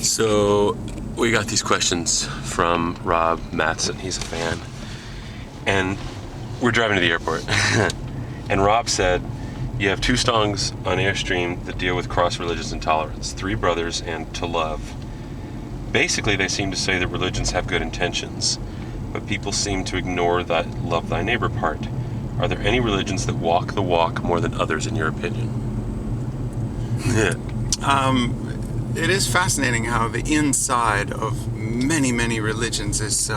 So we got these questions from Rob Mattson. He's a fan. And we're driving to the airport. And Rob said, you have two songs on Airstream that deal with cross-religious intolerance, Three Brothers and To Love. Basically, they seem to say that religions have good intentions, but people seem to ignore that love thy neighbor part. Are there any religions that walk the walk more than others, in your opinion? It is fascinating how the inside of many, many religions is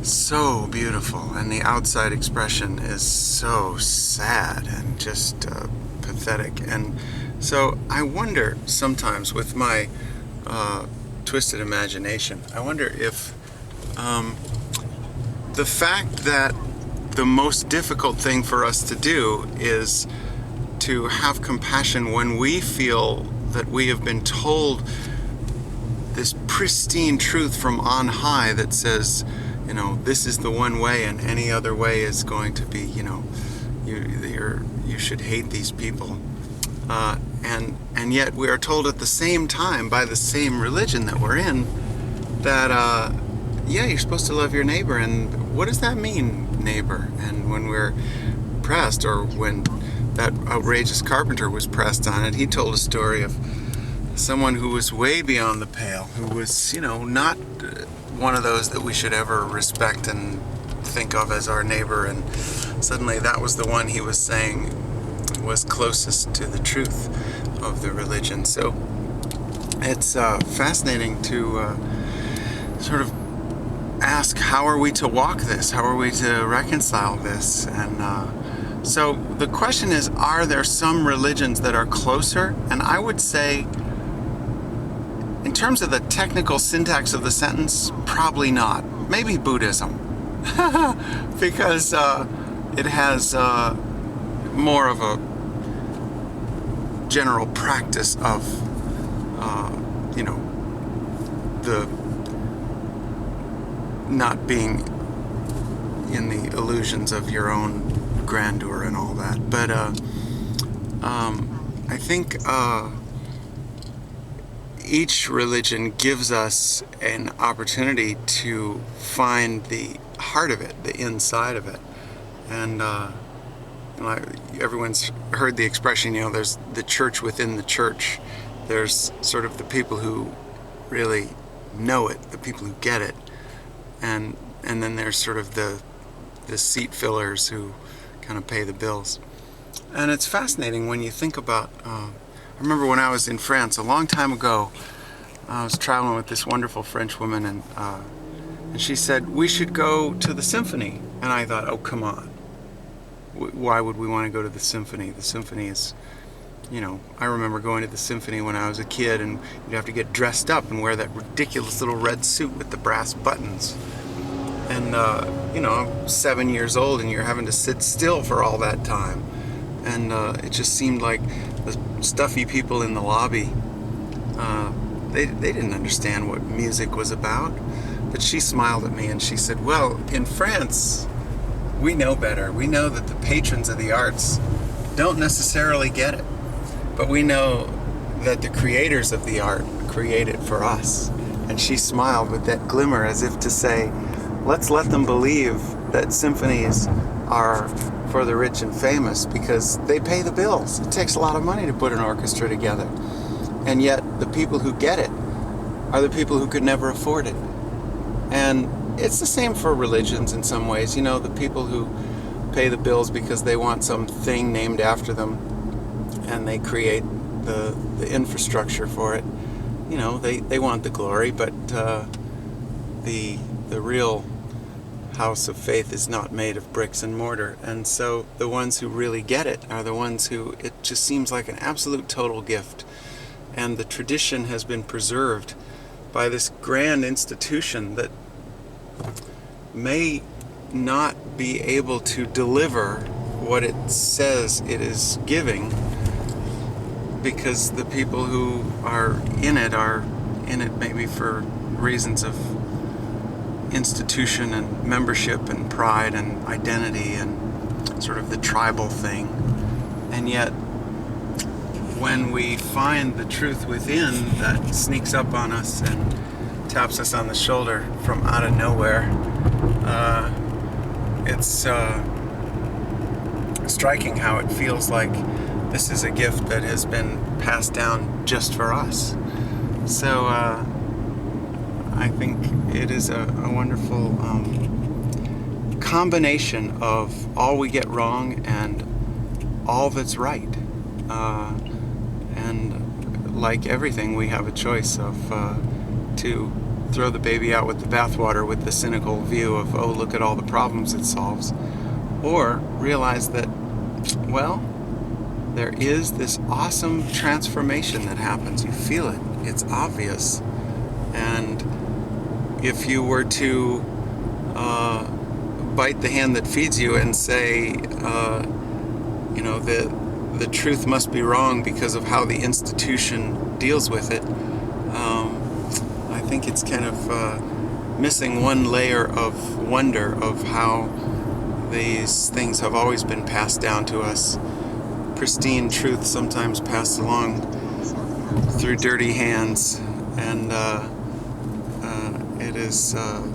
so beautiful, and the outside expression is so sad and just pathetic. And so I wonder sometimes, with my twisted imagination, I wonder if the fact that the most difficult thing for us to do is to have compassion when we feel that we have been told this pristine truth from on high that says, this is the one way and any other way is going to be, you should hate these people. And yet we are told at the same time by the same religion that we're in that, you're supposed to love your neighbor. And what does that mean, neighbor? And when we're pressed, or when that outrageous carpenter was pressed on it, he told a story of someone who was way beyond the pale, who was, not one of those that we should ever respect and think of as our neighbor, and suddenly that was the one he was saying was closest to the truth of the religion. So it's fascinating to sort of ask, how are we to walk this? How are we to reconcile this? And so the question is, are there some religions that are closer? And I would say, in terms of the technical syntax of the sentence, probably not. Maybe Buddhism. Because it has more of a general practice of, the not being in the illusions of your own grandeur and all that. But I think each religion gives us an opportunity to find the heart of it, the inside of it. And everyone's heard the expression, there's the church within the church. There's sort of the people who really know it, the people who get it, and then there's sort of the seat fillers who kind of pay the bills. And it's fascinating when you think about, I remember when I was in France a long time ago, I was traveling with this wonderful French woman, and she said, we should go to the symphony. And I thought, oh, come on. Why would we want to go to the symphony? The symphony is, I remember going to the symphony when I was a kid, and you'd have to get dressed up and wear that ridiculous little red suit with the brass buttons. And, I'm 7 years old, and you're having to sit still for all that time. And it just seemed like the stuffy people in the lobby, they didn't understand what music was about. But she smiled at me and she said, well, in France, we know better. We know that the patrons of the arts don't necessarily get it. But we know that the creators of the art create it for us. And she smiled with that glimmer as if to say, let's let them believe that symphonies are for the rich and famous because they pay the bills. It takes a lot of money to put an orchestra together. And yet the people who get it are the people who could never afford it. And it's the same for religions in some ways. The people who pay the bills because they want some thing named after them, and they create the infrastructure for it. They want the glory, but the real house of faith is not made of bricks and mortar. And so the ones who really get it are the ones who it just seems like an absolute total gift. And the tradition has been preserved by this grand institution that may not be able to deliver what it says it is giving, because the people who are in it maybe for reasons of institution and membership and pride and identity and sort of the tribal thing. And yet when we find the truth within that sneaks up on us and taps us on the shoulder from out of nowhere, it's striking how it feels like this is a gift that has been passed down just for us. So I think it is a wonderful combination of all we get wrong and all that's right. And like everything, we have a choice of to throw the baby out with the bathwater with the cynical view of, oh, look at all the problems it solves, or realize that, well, there is this awesome transformation that happens. You feel it. It's obvious. And if you were to bite the hand that feeds you and say, the truth must be wrong because of how the institution deals with it, I think it's kind of missing one layer of wonder of how these things have always been passed down to us. Pristine truth sometimes passed along through dirty hands, and it is an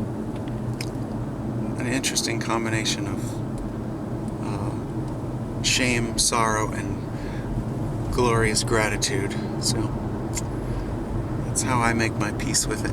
interesting combination of shame, sorrow, and glorious gratitude. So that's how I make my peace with it.